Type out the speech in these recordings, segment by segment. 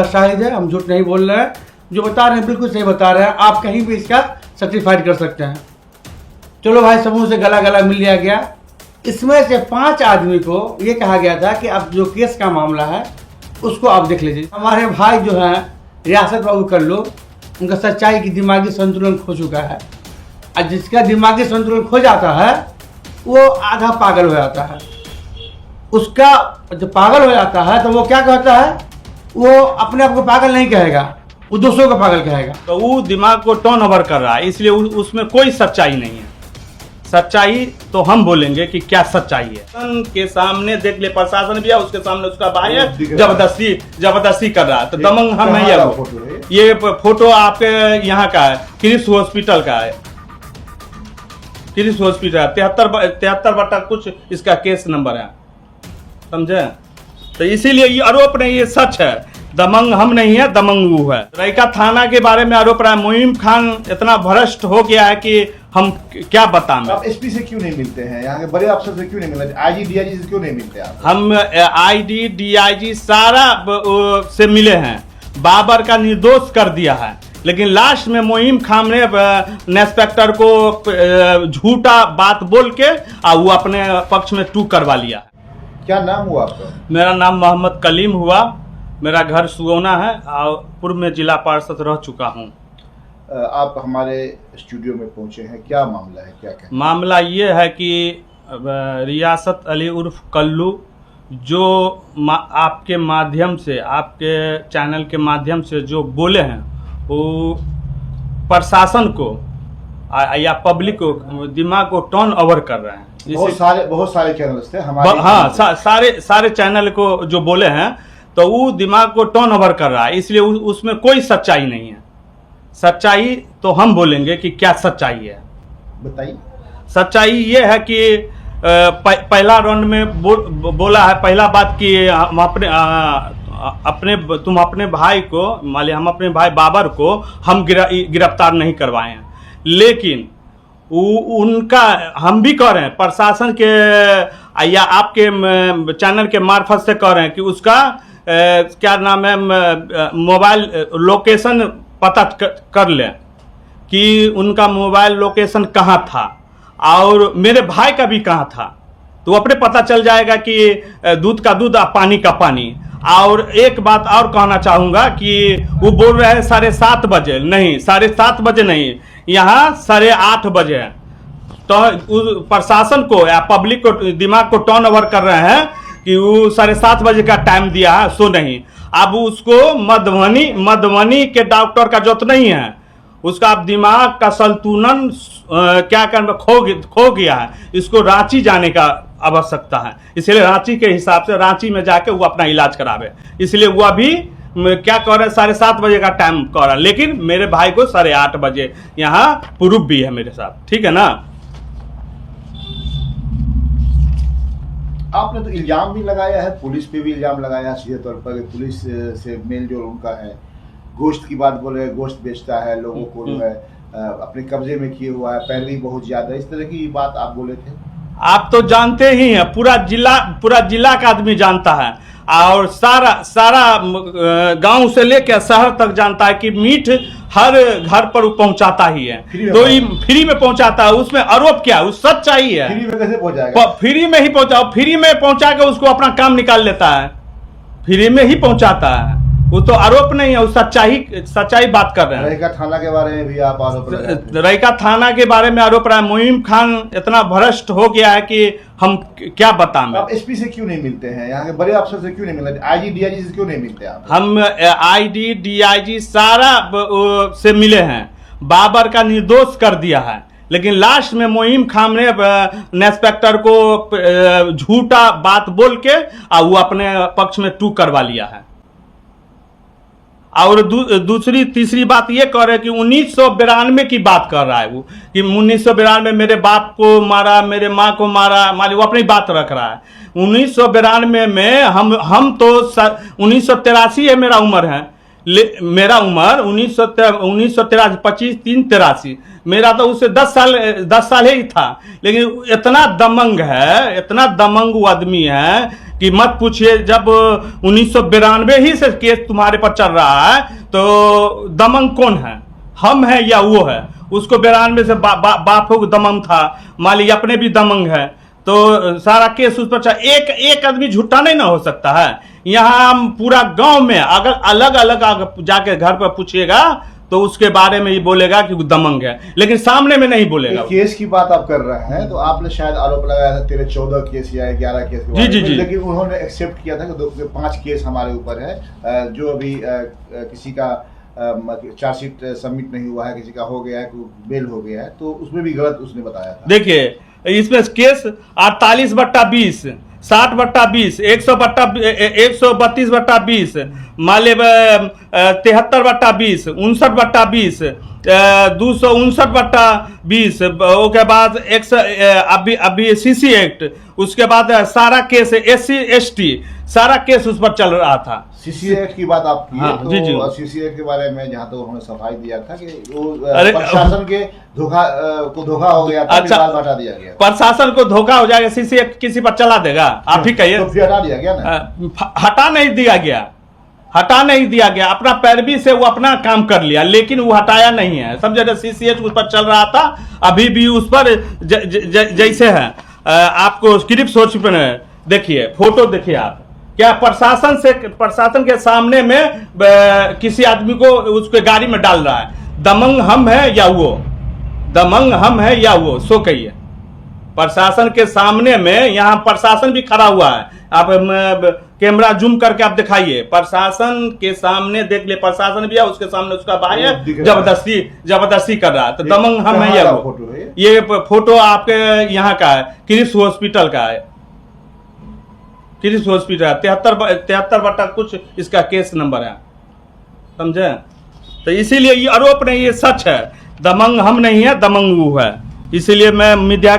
शाहिद है, हम झूठ नहीं बोल रहे हैं। जो बता रहे हैं बिल्कुल सही बता रहे हैं। आप कहीं भी इसका सर्टिफाइड कर सकते हैं। चलो भाई, समूह से गला गला मिल लिया गया। इसमें से 5 आदमी को ये कहा गया था कि अब जो केस का मामला है उसको आप देख लीजिए। हमारे भाई जो हैं रियासत बाबू कल्लू, उनका सच्चाई की दिमागी संतुलन खो चुका है। और जिसका दिमागी संतुलन खो जाता है वो आधा पागल हो जाता है। उसका जब पागल हो जाता है तो वो क्या कहता है, वो अपने आप को पागल नहीं कहेगा, वो दूसरों को पागल कहेगा। तो वो दिमाग को टर्न ओवर कर रहा है, इसलिए उसमें कोई सच्चाई नहीं है। सच्चाई तो हम बोलेंगे कि क्या सच्चाई है। के सामने देख ले, प्रशासन भी है, उसके सामने उसका भाई है, जबरदस्ती कर रहा है। तो दमंग हम नहीं है। ये फोटो आपके यहाँ का है, क्रिस हॉस्पिटल का है। क्रिस हॉस्पिटल 73 कुछ इसका केस नंबर है, समझे। तो इसीलिए ये आरोप नहीं, ये सच है। दमंग हम नहीं है, दमंग वो है। रैका थाना के बारे में आरोप रहा है। मुईम खान इतना भ्रष्ट हो गया है कि हम क्या बताएं। आप एसपी से क्यों नहीं मिलते हैं? यहाँ के बड़े अफसर से क्यों नहीं मिलते? आईजी डीआईजी से क्यों नहीं मिलते आप? हम आईडी डीआईजी सारा से मिले हैं। बाबर का निर्दोष कर दिया है, लेकिन लास्ट में मुईम खान ने इंस्पेक्टर को झूठा बात बोल के वो अपने पक्ष में टू करवा लिया। क्या नाम हुआ आपका? मेरा नाम मोहम्मद कलीम हुआ। मेरा घर सुगौना है और पूर्व में जिला पार्षद रह चुका हूँ। आप हमारे स्टूडियो में पहुंचे हैं, क्या मामला है, क्या कहते हैं? मामला ये है कि रियासत अली उर्फ कल्लू जो आपके माध्यम से, आपके चैनल के माध्यम से जो बोले हैं, वो प्रशासन को या पब्लिक को दिमाग को टर्न ओवर कर रहे हैं। बहुत सारे चैनल्स थे हमारे। हाँ, सारे चैनल को जो बोले हैं तो वो दिमाग को टर्न ओवर कर रहा है, इसलिए उसमें कोई सच्चाई नहीं है। सच्चाई तो हम बोलेंगे कि क्या सच्चाई है, बताइए। सच्चाई ये है कि पहला राउंड में बोला है, पहला बात कि हम तुम अपने भाई को, मान लिया हम अपने भाई बाबर को हम गिरफ्तार नहीं करवाए हैं, लेकिन उनका हम भी कह रहे हैं, प्रशासन के या आपके चैनल के मार्फत से कह रहे हैं कि उसका क्या नाम है, मोबाइल लोकेशन पता कर लें कि उनका मोबाइल लोकेशन कहाँ था और मेरे भाई का भी कहाँ था, तो अपने पता चल जाएगा कि दूध का दूध और पानी का पानी। और एक बात और कहना चाहूँगा कि वो बोल रहे हैं 7:30 बजे, नहीं 7:30 बजे नहीं, यहाँ 8:30 बजे। तो प्रशासन को या पब्लिक को दिमाग को टर्न ओवर कर रहे हैं कि वो 7:30 बजे का टाइम दिया है, सो नहीं। अब उसको मधुबनी के डॉक्टर का जरूरत नहीं है, उसका अब दिमाग का संतुलन क्या करना खो गया है। इसको रांची जाने का आवश्यकता है, इसलिए रांची के हिसाब से रांची में जाके वो अपना इलाज करावे। इसलिए वो अभी क्या कह रहे हैं, 7:30 बजे का टाइम कह रहा है, लेकिन मेरे भाई को 8:30 बजे यहाँ प्रूफ भी है मेरे साथ, ठीक है ना। आपने तो इल्जाम भी लगाया है, पुलिस पे भी इल्जाम लगाया है सीधे तौर पर, पुलिस से मेल जो उनका है, गोश्त की बात बोले, गोश्त बेचता है, लोगों को जो है अपने कब्जे में किए हुआ है, पैरवी बहुत ज्यादा, इस तरह की बात आप बोले थे। आप तो जानते ही हैं, पूरा जिला का आदमी जानता है और सारा गांव से लेकर शहर तक जानता है कि मीट हर घर पर वो पहुंचाता ही है, तो फ्री में पहुंचाता है। उसमें आरोप क्या है, उस सच्चाई है। फ्री में कैसे पहुंचाएगा? फ्री में ही पहुंचा के उसको अपना काम निकाल लेता है, फ्री में ही पहुंचाता है। वो तो आरोप नहीं है, वो सच्चाई बात कर रहे हैं। रैका थाना के बारे में भी आप आरोप लगा रहे हैं। रैका थाना के बारे में आरोप रहा है। मुईम खान इतना भ्रष्ट हो गया है कि हम क्या बताएं। आप एसपी से क्यों नहीं मिलते हैं? यहाँ के बड़े अफसर से क्यों नहीं मिलते? आईजी डीआईजी से क्यों नहीं मिलते आप? हम आईडी डीआईजी सारा से मिले हैं। बाबर का निर्दोष कर दिया है, लेकिन लास्ट में मुईम खान ने इंस्पेक्टर को झूठा बात बोल के वो अपने पक्ष में टू करवा लिया है। और दूसरी तीसरी बात ये कह रहे हैं कि 1992 की बात कर रहा है वो, कि 1992 मेरे बाप को मारा, मेरे माँ को मारा, मान वो अपनी बात रख रहा है। 1992 में हम तो 1983 है मेरा उम्र है, मेरा उम्र 1983, 25/3/83, मेरा तो उससे 10 साल ही था, लेकिन इतना दमंग है, इतना दमंग वो आदमी है कि मत पूछिए। जब 1992 ही से केस तुम्हारे पर चल रहा है तो दमंग कौन है, हम है या वो है? उसको 92 से बापू दमंग था, मान लीजिए अपने भी दमंग है, तो सारा केस उस पर एक आदमी झूठा नहीं ना हो सकता है। यहाँ हम पूरा गांव में अगर अलग अलग जाके घर पर पूछिएगा तो उसके बारे में ही बोलेगा कि दमंग है, लेकिन सामने में नहीं बोलेगा। केस की बात आप कर रहे हैं तो आपने शायद आरोप लगाया था 13-14 केस या 11 केस के बारे में, लेकिन उन्होंने एक्सेप्ट किया था कि 5 केस हमारे ऊपर है, जो अभी किसी का चार्जशीट सबमिट नहीं हुआ है, किसी का हो गया है, बेल हो गया है, तो उसमें भी गलत उसने बताया था। देखिए इसमें केस 48/20, 60/20, 132/20, मान ली 73/20, 59/20, 259/20, उसके बाद अभी सीसी एक्ट, उसके बाद सारा केस SC ST सारा केस उस पर चल रहा था। सीसी एक्ट की बात आप की, हाँ, तो जी। सीसी एक्ट के बारे में जहाँ तो उन्होंने सफाई दिया था कि वो प्रशासन के धोखा हो गया था, अच्छा, हटा दिया गया। प्रशासन को धोखा हो जाएगा, सीसी एक्ट किसी पर चला देगा? आप ही कहिए। तो फिर हटा दिया गया ना? हटा नहीं दिया गया, अपना पैरवी से वो अपना काम कर लिया, लेकिन वो हटाया नहीं है। समझे? CCH उस पर चल रहा था, अभी भी उस पर जैसे है। आपको क्लिप सोच पे देखिए, फोटो देखिए आप, क्या प्रशासन के सामने में किसी आदमी को उसके गाड़ी में डाल रहा है। दमंग हम है या वो? दमंग हम है या वो? सो कहिए। प्रशासन के सामने में, यहाँ प्रशासन भी खड़ा हुआ है, आप कैमरा जूम करके आप दिखाइए, प्रशासन के सामने देख ले, प्रशासन भी है, उसके सामने उसका भाई है, जबरदस्ती कर रहा है। तो दमंग हम है या वो? ये फोटो आपके यहाँ का है, क्रिस हॉस्पिटल का है, क्रिस हॉस्पिटल 73 कुछ इसका केस नंबर है, समझे? तो इसीलिए ये आरोप नहीं, ये सच है। दमंग हम नहीं है, दमंग वो है। इसीलिए मैं मीडिया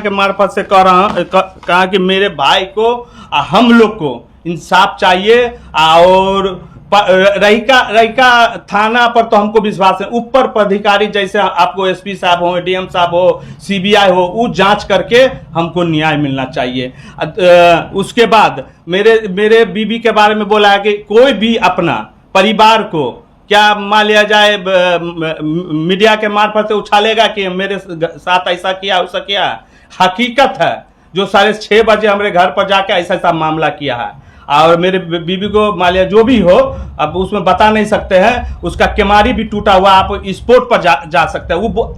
के मार्फत से कहा कि मेरे भाई को, हम लोग को इंसाफ चाहिए। और रहिका थाना पर तो हमको विश्वास है, ऊपर पदाधिकारी जैसे आपको SP साहब हो, DM साहब हो, CBI हो, वो जांच करके हमको न्याय मिलना चाहिए। उसके बाद मेरे बीबी के बारे में बोला है कि कोई भी अपना परिवार को क्या मान लिया जाए, मीडिया के मार्फत से उछालेगा कि मेरे साथ ऐसा किया वैसा किया। हकीकत है, जो 6:30 बजे हमारे घर पर जाके ऐसा मामला किया है, और मेरे बीबी को मान लिया जो भी हो, अब उसमें बता नहीं सकते हैं, उसका केमारी भी टूटा हुआ, आप स्पोर्ट पर जा सकते हैं वो।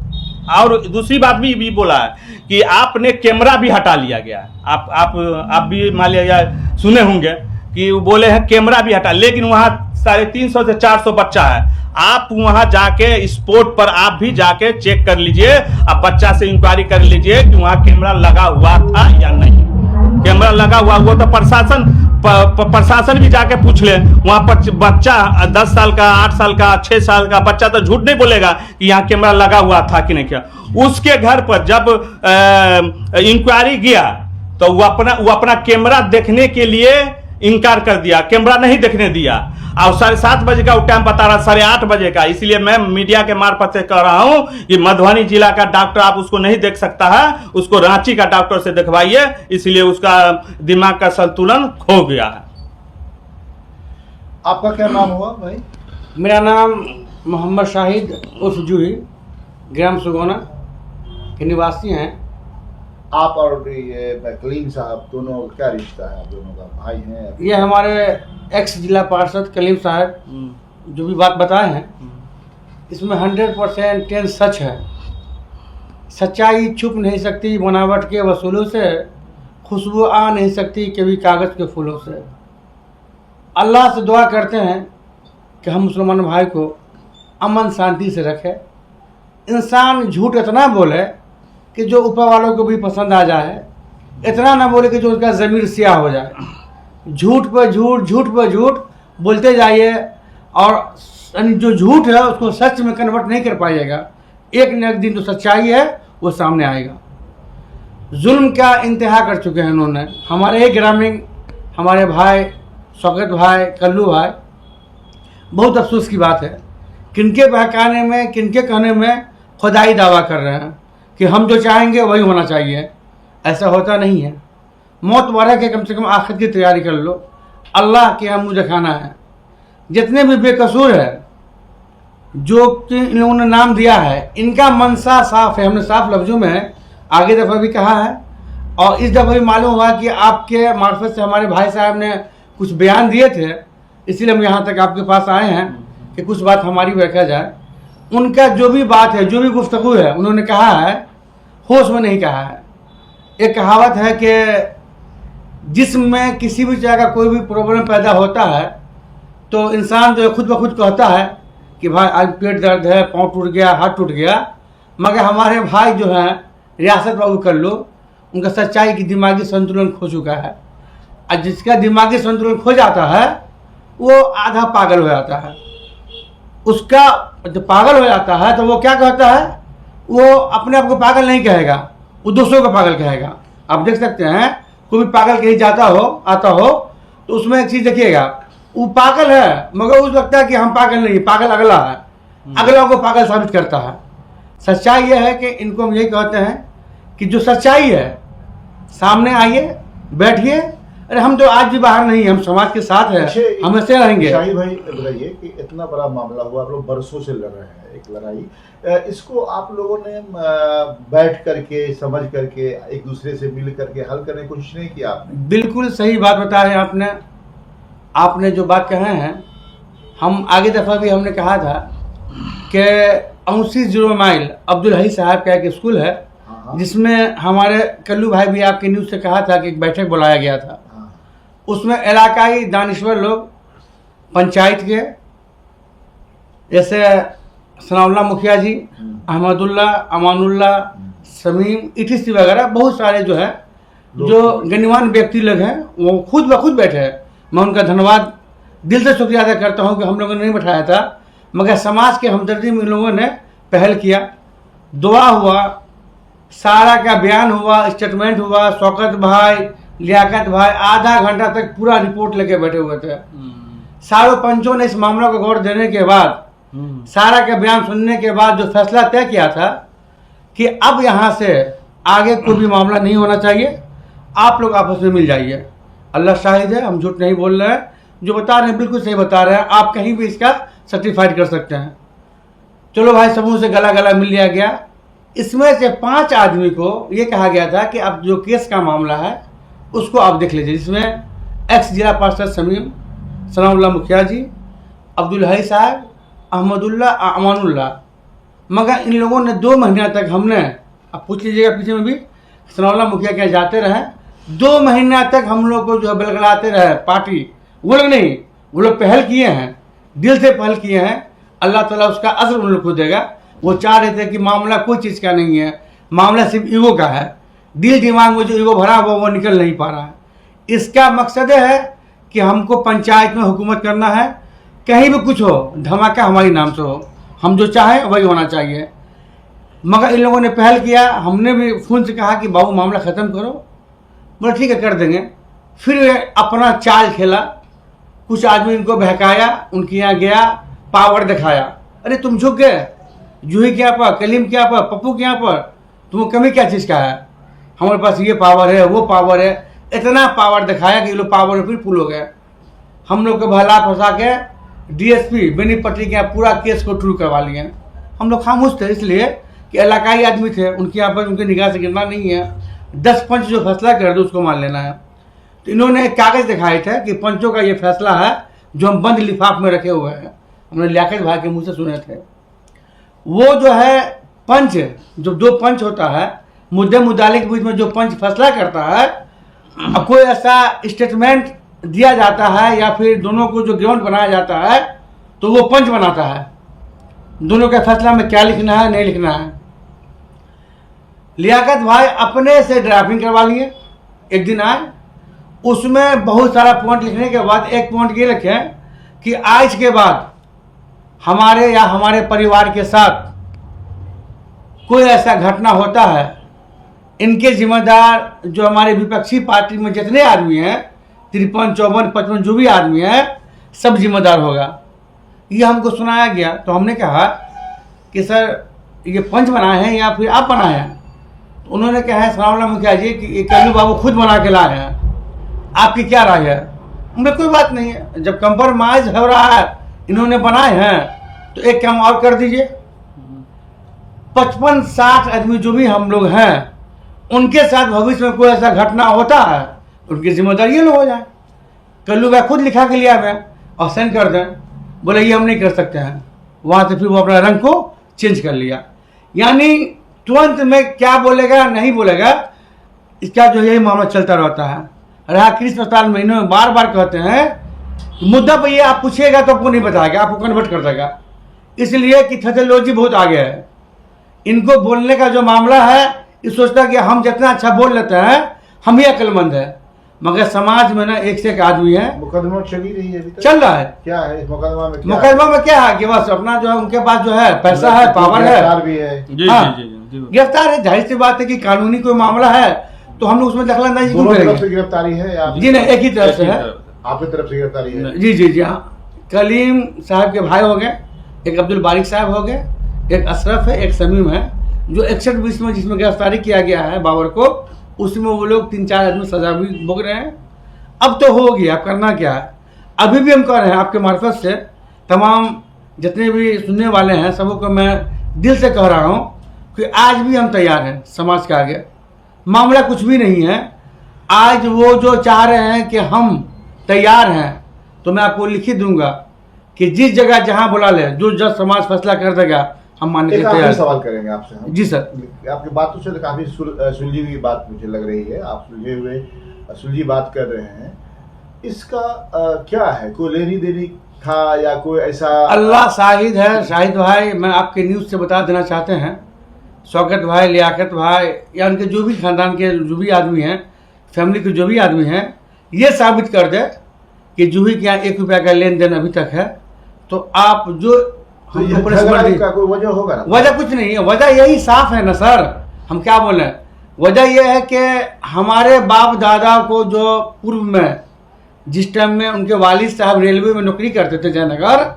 और दूसरी बात भी बोला है कि आपने कैमरा भी हटा लिया गया। आप भी मान लिया सुने होंगे कि वो बोले हैं कैमरा भी हटा, लेकिन वहाँ 350 से 400 बच्चा है। आप वहां जाके स्पोर्ट पर आप भी जाके चेक कर लीजिए, आप बच्चा से इंक्वायरी कर लीजिए कि वहां कैमरा लगा हुआ था या नहीं। कैमरा लगा हुआ वो तो प्रशासन भी जाके पूछ ले। वहां पर बच्चा 10 साल का, 8 साल का, 6 साल का बच्चा तो झूठ नहीं बोलेगा कि यहाँ कैमरा लगा हुआ था कि नहीं। क्या उसके घर पर जब इंक्वायरी गया तो वो अपना कैमरा देखने के लिए इनकार कर दिया, कैमरा नहीं देखने दिया। और 7:30 बजे का वो टाइम बता रहा, 8:30 बजे का। इसलिए मैं मीडिया के मार्फत से कह रहा हूं कि मधुबनी जिला का डॉक्टर आप उसको नहीं देख सकता है, उसको रांची का डॉक्टर से दिखवाइए, इसलिए उसका दिमाग का संतुलन खो गया है। आपका क्या नाम हुआ भाई? मेरा नाम मोहम्मद शाहिद उर्फ जूही, ग्राम सुगौना के निवासी हैं। आप और ये कलीम साहब दोनों क्या रिश्ता है? आप दोनों का भाई हैं? ये हमारे एक्स जिला पार्षद कलीम साहब जो भी बात बताए हैं, इसमें 100% सच है। सच्चाई छुप नहीं सकती बनावट के वसूलों से, खुशबू आ नहीं सकती कभी कागज़ के फूलों से। अल्लाह से दुआ करते हैं कि हम मुसलमान भाई को अमन शांति से रखे। इंसान झूठ इतना बोले कि जो ऊपर वालों को भी पसंद आ जाए, इतना ना बोले कि जो उसका ज़मीर स्याह हो जाए। झूठ पर झूठ, झूठ पर झूठ बोलते जाइए, और जो झूठ है उसको सच में कन्वर्ट नहीं कर पाइएगा। एक न एक दिन जो सच्चाई है वो सामने आएगा। जुल्म का इंतहा कर चुके हैं इन्होंने। हमारे ही ग्रामीण, हमारे भाई शौकत भाई, कल्लू भाई, बहुत अफसोस की बात है। किनके बहकाने में, किनके कहने में खुदाई दावा कर रहे हैं कि हम जो चाहेंगे वही होना चाहिए। ऐसा होता नहीं है। मौत वाला के कम से कम आखिर की तैयारी कर लो। अल्लाह के यहाँ मुँह दिखाना है। जितने भी बेकसूर है जो कि इन लोगों ने नाम दिया है, इनका मनसा साफ है। हमने साफ लफ्जों में आगे दफ़ा भी कहा है और इस दफ़ा भी मालूम हुआ कि आपके मार्फत से हमारे भाई साहब ने कुछ बयान दिए थे, इसीलिए हम यहाँ तक आपके पास आए हैं कि कुछ बात हमारी भी रखा जाए। उनका जो भी बात है, जो भी गुफ्तगू है, उन्होंने कहा है, होश में नहीं कहा है। एक कहावत है कि जिसमें किसी भी तरह का कोई भी प्रॉब्लम पैदा होता है तो इंसान जो है खुद ब खुद कहता है कि भाई आज पेट दर्द है, पाँव टूट गया, हाथ टूट गया। मगर हमारे भाई जो हैं रियासत बाबू कर लो, उनका सच्चाई की दिमागी संतुलन खो चुका है। और जिसका दिमागी संतुलन खो जाता है वो आधा पागल हो जाता है। उसका जब पागल हो जाता है तो वो क्या कहता है, वो अपने आप को पागल नहीं कहेगा, वो दूसरों को पागल कहेगा। आप देख सकते हैं कोई भी पागल कहीं जाता हो, आता हो, तो उसमें एक चीज़ देखिएगा, वो पागल है मगर उस लगता है कि हम पागल नहीं, पागल अगला है, अगला को पागल साबित करता है। सच्चाई यह है कि इनको हम यही कहते हैं कि जो सच्चाई है सामने आइए, बैठिए। अरे हम तो आज भी बाहर नहीं, हम समाज के साथ हैं, हमेशा रहेंगे। शाही भाई बताइए कि इतना बड़ा मामला हुआ, आप लोग बरसों से लड़ रहे हैं एक लड़ाई, इसको आप लोगों ने बैठ करके, समझ करके, एक दूसरे से मिल करके हल करने की कोशिश नहीं की आपने? बिल्कुल सही बात बता रहे हैं आपने जो बात कहे हैं। हम आगे दफ़ा भी हमने कहा था कि 29 माइल अब्दुल हई साहब का एक स्कूल है जिसमें हमारे कल्लू भाई भी आपके न्यूज़ से कहा था कि एक बैठक बुलाया गया था। उसमें इलाकाई दानिश्वर लोग, पंचायत के जैसे सनाउल्लाह मुखिया जी, अहमदुल्ला, अमानुल्ला, समीम, इटिसी वगैरह बहुत सारे जो है जो गण्यमान व्यक्ति लोग हैं वो खुद ब खुद बैठे हैं। मैं उनका धन्यवाद दिल से शुक्रिया अदा करता हूं कि हम लोगों ने नहीं बैठाया था, मगर समाज के हमदर्दी में इन लोगों ने पहल किया, दुआ हुआ, सारा का बयान हुआ, स्टेटमेंट हुआ। शौकत भाई, लियाकत भाई आधा घंटा तक पूरा रिपोर्ट लेके बैठे हुए थे। सारों पंचों ने इस मामला को गौर देने के बाद, सारा का बयान सुनने के बाद जो फैसला तय किया था कि अब यहाँ से आगे कोई भी मामला नहीं होना चाहिए, आप लोग आपस में मिल जाइए। अल्लाह शाहिद है, हम झूठ नहीं बोल रहे हैं, जो बता रहे हैं बिल्कुल सही बता रहे हैं। आप कहीं भी इसका सर्टिफाइड कर सकते हैं। चलो भाई, समूह से गला गला मिल लिया गया। इसमें से 5 आदमी को ये कहा गया था कि अब जो केस का मामला है उसको आप देख लीजिए, जिसमें एक्स जिला पार्षद समीम, सनाउल्लाह मुखिया जी, अब्दुल हई साहब, अहमदुल्ला, अमानुल्ला। मगर इन लोगों ने 2 महीना तक, हमने, अब पूछ लीजिएगा पीछे में भी, सनाउल्लाह मुखिया क्या जाते रहे, 2 महीना तक हम लोग को जो बलगलाते रहे पार्टी। वो लोग नहीं, वो लोग पहल किए हैं, दिल से पहल किए हैं। अल्लाह ताला उसका अज़्र उन लोग को देगा। वो चाह रहे थे कि मामला कोई चीज़ का नहीं है, मामला सिर्फ ईगो का है। दिल दिमाग में जो ईगो भरा हुआ वो निकल नहीं पा रहा है। इसका मकसद है कि हमको पंचायत में हुकूमत करना है, कहीं भी कुछ हो धमाका हमारी नाम से हो, हम जो चाहें वही होना चाहिए। मगर इन लोगों ने पहल किया। हमने भी फ़ोन से कहा कि बाबू मामला ख़त्म करो, बोला ठीक है कर देंगे। फिर अपना चाल खेला, कुछ आदमी इनको बहकाया, उनके यहाँ गया, पावर दिखाया। अरे तुम झुक गए, जूही के यहाँ पर, कलीम के यहाँ पर, पप्पू के यहाँ पर, तुमको कमी क्या चीज़ का है, हमारे पास ये पावर है, वो पावर है। इतना पावर दिखाया कि ये लोग पावर में फिर फुल हो गए। हम लोग को भला फंसा के डीएसपी बेनीपट्टी के यहाँ पूरा केस को ट्रू करवा लिए। हम लोग खामोश थे इसलिए कि इलाकाई आदमी थे, उनके यहाँ पर उनकी निगाह से गिरना नहीं है। 10 पंच जो फैसला कर दो उसको मान लेना है। तो इन्होंने एक कागज़ दिखाए थे कि पंचों का ये फैसला है जो हम बंद लिफाफ में रखे हुए हैं। हमने लियाकत भाई के मुँह से सुने थे। वो जो है पंच, जो 2 पंच होता है, मुद्दे मुद्दाले के बीच में जो पंच फैसला करता है, अब कोई ऐसा स्टेटमेंट दिया जाता है या फिर दोनों को जो ग्राउंड बनाया जाता है तो वो पंच बनाता है दोनों के फैसला में क्या लिखना है नहीं लिखना है। लियाकत भाई अपने से ड्राफ्टिंग करवा लिए। एक दिन आए, उसमें बहुत सारा पॉइंट लिखने के बाद एक पॉइंट ये लिखे कि आज के बाद हमारे या हमारे परिवार के साथ कोई ऐसा घटना होता है, इनके जिम्मेदार जो हमारे विपक्षी पार्टी में जितने आदमी हैं, 53, 54, 55 जो भी आदमी हैं, सब जिम्मेदार होगा। ये हमको सुनाया गया। तो हमने कहा कि सर ये पंच बनाए हैं या फिर आप बनाए हैं? तो उन्होंने कहा है सलाम मुखिया जी कि ये कल्लू बाबू खुद बना के लाए हैं, आपकी क्या राय है? उनमें कोई बात नहीं है, जब कंप्रोमाइज हो रहा है, इन्होंने बनाए हैं तो एक काम और कर दीजिए, 55-60 आदमी जो भी हम लोग हैं उनके साथ भविष्य में कोई ऐसा घटना होता है उनकी जिम्मेदारी ये लोग हो जाए। कल्लू भाई खुद लिखा के लिया मैं और सेंड कर दें, बोले ये हम नहीं कर सकते हैं। वहाँ से फिर वो अपना रंग को चेंज कर लिया। यानी तुरंत में क्या बोलेगा नहीं बोलेगा, इसका जो यही मामला चलता रहता है। रहा कृष्ण अस्पताल में, इन्होंने बार बार कहते हैं मुद्दा पर ये आप पूछिएगा तो आपको नहीं बताएगा, आपको कन्वर्ट कर देगा, इसलिए कि थेथोलॉजी बहुत आगे है। इनको बोलने का जो मामला है, ये सोचता कि हम जितना अच्छा बोल लेते हैं हम ही अक्लमंद है, मगर समाज में ना एक से एक आदमी है। मुकदमा चल ही रही है अभी तक? चल रहा है। क्या है इस मुकदमा में? मुकदमा में क्या है कि बस अपना जो है उनके पास जो है पैसा है, पावर है, गिरफ्तार भी है। जी हाँ, जी जी जी गिरफ्तार है। जाहिर सी बात है कि कानूनी कोई मामला है तो हम लोग उसमें दखलंदाजी क्यों दोनों तरफ करेंगे? से गिरफ्तारी है या जी नहीं, एक ही तरफ से है। आपकी तरफ से गिरफ्तारी है? जी जी जी हाँ। कलीम साहब के भाई हो गए, एक अब्दुल बारिक साहब हो गए, एक अशरफ है, एक समीम है, जो 61-20 में जिसमें गिरफ्तारी किया गया है बाबर को, उसमें वो लोग 3-4 आदमी सजा भी भोग रहे हैं। अब तो हो गया, अब करना क्या है? अभी भी हम कह रहे हैं आपके मार्फत से तमाम जितने भी सुनने वाले हैं सबों को मैं दिल से कह रहा हूँ कि आज भी हम तैयार हैं समाज के आगे। मामला कुछ भी नहीं है। आज वो जो चाह रहे हैं कि हम तैयार हैं, तो मैं आपको लिखित दूंगा कि जिस जगह जहां बुला ले, जो जज समाज फैसला कर देगा, हम मानने के एक तैयार आखिरी हैं। सवाल करेंगे आपसे हम। जी सर। आपकी बातों से तो काफी सुलझी हुई बात मुझे लग रही है, आप सुलझी बात कर रहे हैं। इसका क्या है, कोई लेनी देनी था या कोई ऐसा? अल्लाह शाहिद है। शाहिद भाई, मैं आपके न्यूज़ से बता देना चाहते हैं, शौकत भाई, लियाकत भाई या उनके जो भी खानदान के जो भी आदमी हैं, फैमिली के जो भी आदमी हैं, ये साबित कर दे कि जूही के यहाँ 1 रुपया का लेन देन अभी तक है, तो आप जो तो ये झगड़ा का कोई वजह होगा ना? वजह कुछ नहीं है, वजह यही साफ है ना सर। हम क्या बोले, वजह यह है कि हमारे बाप दादा को जो पूर्व में जिस टाइम में उनके वालिद साहब रेलवे में नौकरी करते थे जयनगर,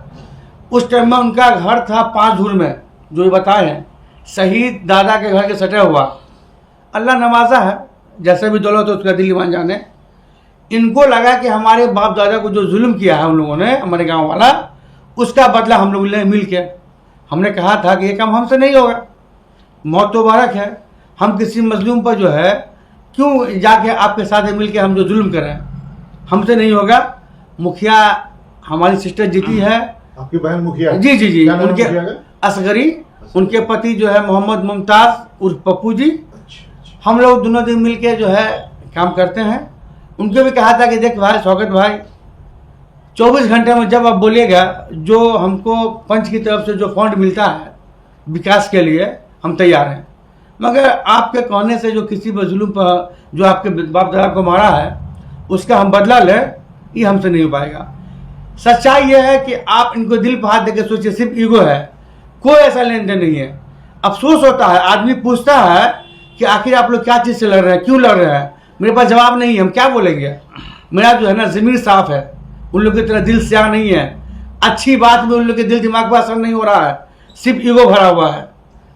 उस टाइम में उनका घर था 5 धूर में, जो ये बताए हैं, शहीद दादा के घर के सटा हुआ। अल्लाह नवाजा है, जैसे भी दौलत हो उसका दिल ईमान जाने। इनको लगा कि हमारे बाप दादा को जो जुल्म किया है उन लोगों ने, हमारे गांव वाला, उसका बदला हम लोग ले मिल के। हमने कहा था कि ये काम हमसे नहीं होगा, मौत तो मुबारक है, हम किसी मजलूम पर जो है क्यों जाके आपके साथ मिल के हम जो जुल्म करें, हमसे नहीं होगा। मुखिया हमारी सिस्टर जीती है। आपकी बहन मुखिया? जी जी जी, क्या नाम है उनके मुखिया का? असगरी, उनके पति जो है मोहम्मद मुमताज उर्फ पप्पू जी। अच्छा। हम लोग दोनों दिन मिल के जो है काम करते हैं। उनको भी कहा था कि देख भाई शौकत भाई, 24 घंटे में जब आप बोलिएगा, जो हमको पंच की तरफ से जो फंड मिलता है विकास के लिए, हम तैयार हैं, मगर आपके कहने से जो किसी मजलूम पर जो आपके बाप दादा को मारा है उसका हम बदला लें, ये हमसे नहीं हो पाएगा। सच्चाई ये है कि आप इनको दिल पर हाथ देकर सोचिए, सिर्फ ईगो है, कोई ऐसा लेन देन नहीं है। अफसोस होता है, आदमी पूछता है कि आखिर आप लोग क्या चीज़ से लड़ रहे हैं, क्यों लड़ रहे हैं? मेरे पास जवाब नहीं है, हम क्या बोलेंगे। मेरा जो है ना ज़मीर साफ है, उन लोगों की तरह दिल स्याह नहीं है। अच्छी बात में उन लोग के दिल दिमाग पर असर नहीं हो रहा है, सिर्फ ईगो भरा हुआ है।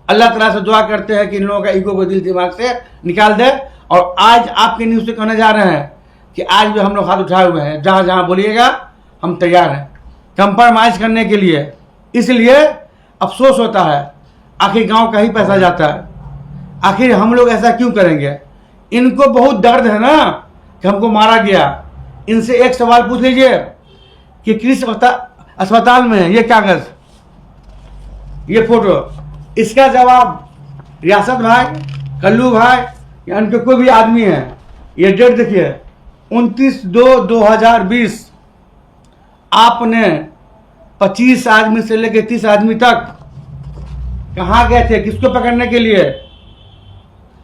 अल्लाह ताला से दुआ करते हैं कि इन लोगों का ईगो को दिल दिमाग से निकाल दे। और आज आपके न्यूज़ से कहने जा रहे हैं कि आज भी हम लोग हाथ उठाए हुए हैं, जहाँ जहाँ बोलिएगा हम तैयार हैं कंप्रोमाइज करने के लिए। इसलिए अफसोस होता है, आखिर गांव का ही पैसा जाता है, आखिर हम लोग ऐसा क्यों करेंगे? इनको बहुत दर्द है ना कि हमको मारा गया। इनसे एक सवाल पूछ लीजिए कि किस अस्पताल में है ये कागज, ये फोटो, इसका जवाब रियासत भाई, कल्लू भाई या उनके कोई भी आदमी है। ये डेट देखिए 29/2/2020। आपने 25 आदमी से लेकर 30 आदमी तक कहाँ गए थे, किसको पकड़ने के लिए?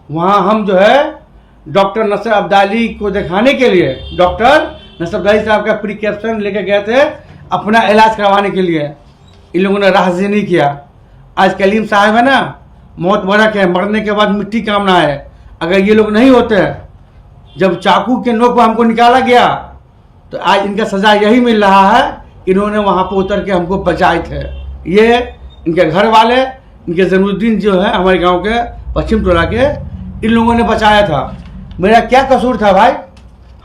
वहाँ हम जो है डॉक्टर नसर अब्दाली को दिखाने के लिए, डॉक्टर नसर अब्दाली साहब का प्रिस्क्रिप्शन लेकर गए थे अपना इलाज करवाने के लिए। इन लोगों ने राहज़ी नहीं किया। आज कलीम साहब है ना, मौत बरक है, मरने के बाद मिट्टी कामना है। अगर ये लोग नहीं होते, जब चाकू के नोक पर हमको निकाला गया, तो आज इनका सज़ा यही मिल रहा है इन्होंने वहाँ पर उतर के हमको बचाए थे। ये इनके घर वाले, इनके जरूरुद्दीन जो है हमारे गांव के पश्चिम टोला के, इन लोगों ने बचाया था। मेरा क्या कसूर था भाई?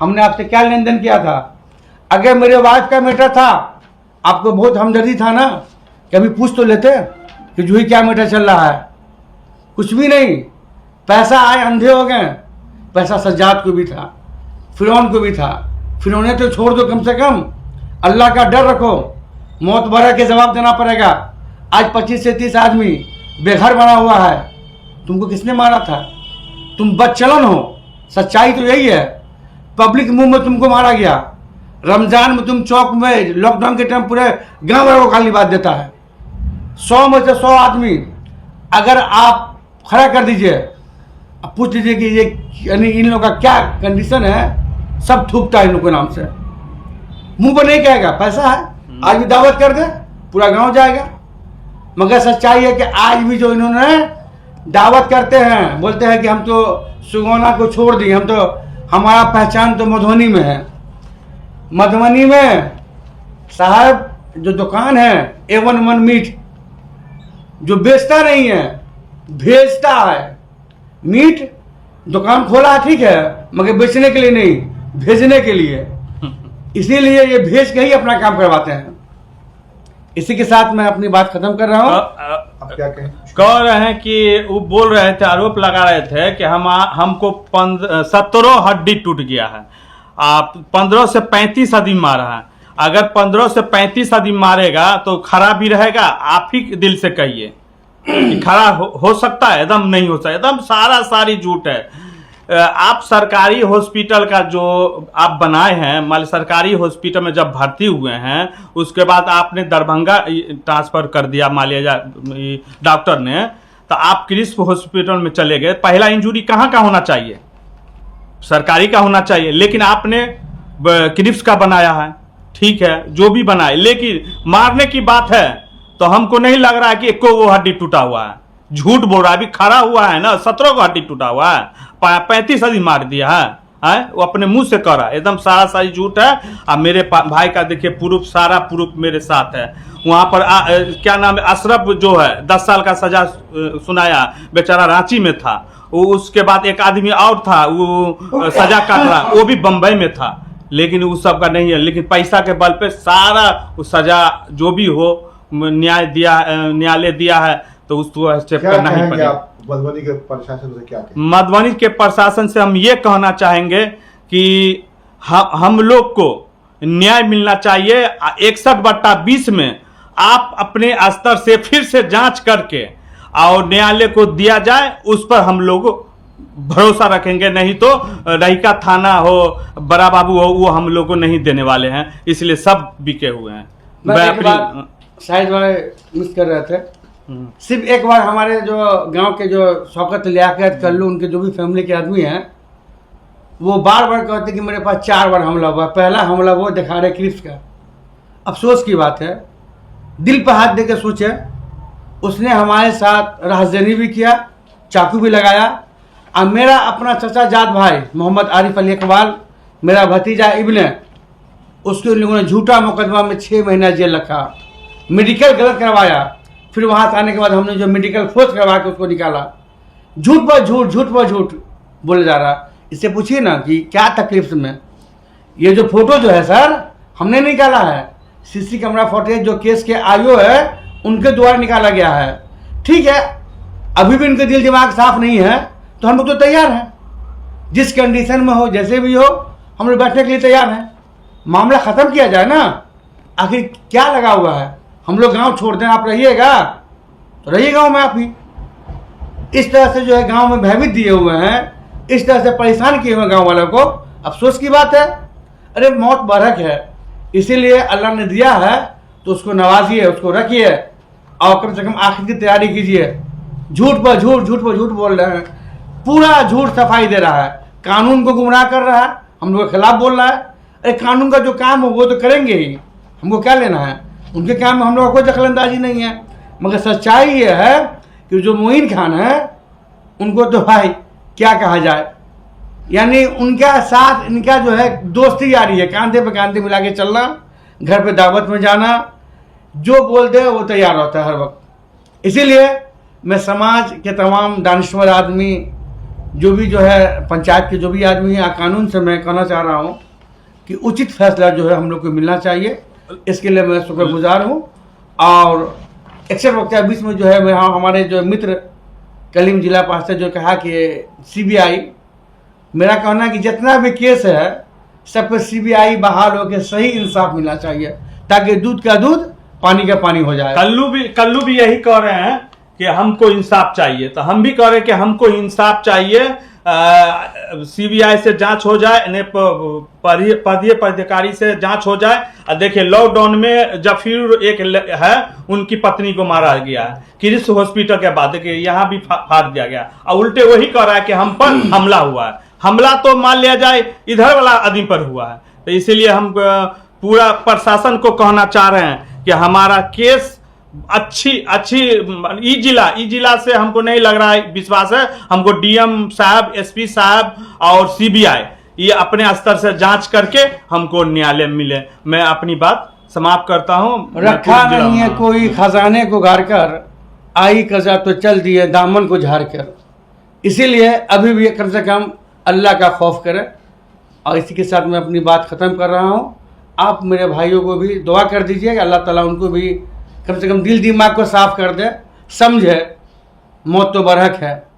हमने आपसे क्या लेन देन किया था? अगर मेरे वाइफ का मैटर था, आपको बहुत हमदर्दी था ना, कभी पूछ तो लेते कि जूही क्या मैटर चल रहा है? कुछ भी नहीं। पैसा आए अंधे हो गए। पैसा सज्जाद को भी था, फिरौन को भी था। फिरौने तो छोड़ दो, कम से कम अल्लाह का डर रखो। मौत बरा के जवाब देना पड़ेगा। आज 25 से 30 आदमी बेघर बना हुआ है। तुमको किसने मारा था? तुम बदचलन हो। सच्चाई तो यही है। पब्लिक मुंह में तुमको मारा गया। रमजान में तुम चौक में लॉकडाउन के टाइम पूरे गांव वालों को गाली बात देता है। 100 में से 100 आदमी अगर आप खड़ा कर दीजिए, अब पूछ लीजिए कि ये यानी इन लोगों का क्या कंडीशन है, सब थूकता है इन लोगों के नाम से। मुंह पर नहीं कहेगा, पैसा है, आज भी दावत कर दे पूरा गांव जाएगा। मगर सच्चाई है कि आज भी जो इन्होंने दावत करते हैं, बोलते हैं कि हम तो सुगौना को छोड़ दिए, हम तो हमारा पहचान तो मधुबनी में है। मधुबनी में साहब जो दुकान है A11 मीट, जो बेचता नहीं है भेजता है। मीट दुकान खोला ठीक है, मगर बेचने के लिए नहीं, भेजने के लिए। इसीलिए ये भेज के ही अपना काम करवाते हैं। इसी के साथ मैं अपनी बात खत्म कर रहा हूँ। अब क्या कहें? कह रहे हैं कि वो बोल रहे थे, आरोप लगा रहे थे कि हमको 17 हड्डी टूट गया है। आप 15 से 35 आदमी मारा है। अगर 15 से 35 आदमी मारेगा तो खड़ा भी रहेगा? आप ही दिल से कहिए कि खड़ा हो सकता है? एकदम नहीं हो सकता, एकदम सारी झूठ है। आप सरकारी हॉस्पिटल का जो आप बनाए हैं, मान सरकारी हॉस्पिटल में जब भर्ती हुए हैं, उसके बाद आपने दरभंगा ट्रांसफर कर दिया मालिया डॉक्टर ने, तो आप क्रिस्प हॉस्पिटल में चले गए। पहला इंजरी कहाँ का होना चाहिए? सरकारी का होना चाहिए, लेकिन आपने क्रिप्स का बनाया है। ठीक है, जो भी बनाए, लेकिन मारने की बात है तो हमको नहीं लग रहा है कि एक को वो हड्डी टूटा हुआ है। झूठ बोल रहा है। अभी खड़ा हुआ है ना, 17 को हड्डी टूटा हुआ है, 35 आदमी मार दिया है। वो अपने मुंह से कर रहा है। एकदम सारी झूठ है। अब मेरे भाई का देखिए प्रूफ, सारा प्रूफ मेरे साथ है। वहां पर क्या नाम है, अशरफ जो है 10 साल का सजा सुनाया, बेचारा रांची में था। वो उसके बाद एक आदमी और था, वो सजा काट रहा, वो भी बम्बई में था। लेकिन उस सब का नहीं है। लेकिन पैसा के बल पे सारा सजा जो भी हो न्यायालय दिया है, तो उसको स्टेप करना ही पड़ेगा। मधुबनी के प्रशासन से क्या कहें? मधुबनी के प्रशासन से हम ये कहना चाहेंगे कि हम लोग को न्याय मिलना चाहिए। 61/20 में आप अपने स्तर से फिर से जांच करके और न्यायालय को दिया जाए, उस पर हम लोग भरोसा रखेंगे। नहीं तो रहिका थाना हो, बड़ा बाबू हो, वो हम लोग को नहीं देने वाले हैं। इसलिए सब बिके हुए हैं। शायद भाई मिस कर रहे थे। सिर्फ एक बार हमारे जो गांव के जो शौकत लियाकत कल्लू, उनके जो भी फैमिली के आदमी हैं, वो बार बार कहते कि मेरे पास 4 बार हमला हुआ। पहला हमला वो दिखा रहे क्रिप्स का। अफसोस की बात है, दिल पर हाथ देकर सोचे, उसने हमारे साथ राहजनी भी किया, चाकू भी लगाया। अब मेरा अपना चचा जात भाई मोहम्मद आरिफ अली इकबाल, मेरा भतीजा इब्ने, उसके उन लोगों ने झूठा मुकदमा में 6 महीना जेल रखा। मेडिकल गलत करवाया, फिर वहाँ से आने के बाद हमने जो मेडिकल फोर्स करवा के उसको निकाला। झूठ पर झूठ बोले जा रहा। इससे पूछिए ना कि क्या तकलीफ में। ये जो फोटो जो है सर, हमने निकाला है। सीसी कैमरा फुटेज जो केस के आईओ है, उनके द्वारा निकाला गया है। ठीक है, अभी भी उनके दिल दिमाग साफ नहीं है, तो हम लोग तो तैयार हैं। जिस कंडीशन में हो, जैसे भी हो, हम लोग बैठने के लिए तैयार हैं। मामला खत्म किया जाए ना। आखिर क्या लगा हुआ है? हम लोग गांव छोड़ दें, आप रहिएगा तो रहिए गांव में आप ही। इस तरह से जो है गांव में भयभीत दिए हुए हैं, इस तरह से परेशान किए हुए गांव वालों को। अफसोस की बात है। अरे मौत बरहक है, इसीलिए अल्लाह ने दिया है तो उसको नवाजिए, उसको रखिए और कम से कम आखिर की तैयारी कीजिए। झूठ पर झूठ बोल रहे हैं। पूरा झूठ सफाई दे रहा है, कानून को गुमराह कर रहा है, हम लोग के खिलाफ बोल रहा है। अरे कानून का जो काम हो वो तो करेंगे ही, हमको क्या लेना है उनके काम में। हम लोग कोई दखलंदाजी नहीं है। मगर सच्चाई ये है कि जो मोइन खान है, उनको तो भाई क्या कहा जाए, यानी उनका साथ, इनका जो है दोस्ती यारी है, कांधे पे कांधे मिला के चलना। घर पे दावत में जाना, जो बोल दे वो तैयार होता है हर वक्त। इसीलिए मैं समाज के तमाम दानिश्वर आदमी, जो भी जो है पंचायत के जो भी आदमी हैं, कानून से मैं कहना चाह रहा हूँ कि उचित फैसला जो है हम लोग को मिलना चाहिए। इसके लिए मैं शुक्रगुजार हूँ। और अक्सर वक्ता बीच में जो है मैं हमारे जो मित्र कलीम जिला पास्टर जो कहा कि CBI, मेरा कहना है कि जितना भी केस है सब पे CBI बहाल होकर सही इंसाफ मिलना चाहिए, ताकि दूध का दूध पानी का पानी हो जाए। कल्लू भी यही कह रहे हैं कि हमको इंसाफ चाहिए, तो हम भी कह रहे हैं कि हमको इंसाफ चाहिए। CBI से जांच हो जाए, पदीय पदाधिकारी से जांच हो जाए। और देखिए लॉकडाउन में जब फिर एक है उनकी पत्नी को मारा गया है क्रिस हॉस्पिटल के बाद, देखिए यहाँ भी फाड़ दिया गया, और उल्टे वही कह रहा है कि हम पर हमला हुआ है। हमला तो मान लिया जाए इधर वाला आदमी पर हुआ है, तो इसीलिए हम पूरा प्रशासन को कहना चाह रहे हैं कि हमारा केस अच्छी ई जिला से हमको नहीं लग रहा है विश्वास है। हमको DM साहब, SP साहब और CBI ये अपने स्तर से जांच करके हमको न्यायालय मिले। मैं अपनी बात समाप्त करता हूँ। रखा नहीं है कोई खजाने को गाड़ कर, आई कजा तो चल दिए दामन को झाड़ कर। इसीलिए अभी भी कम से कम अल्लाह का खौफ करें। और इसी के साथ मैं अपनी बात ख़त्म कर रहा हूँ। आप मेरे भाइयों को भी दुआ कर दीजिए कि अल्लाह ताला उनको भी कम से कम दिल दिमाग को साफ कर दे, समझे मौत तो बरहक है।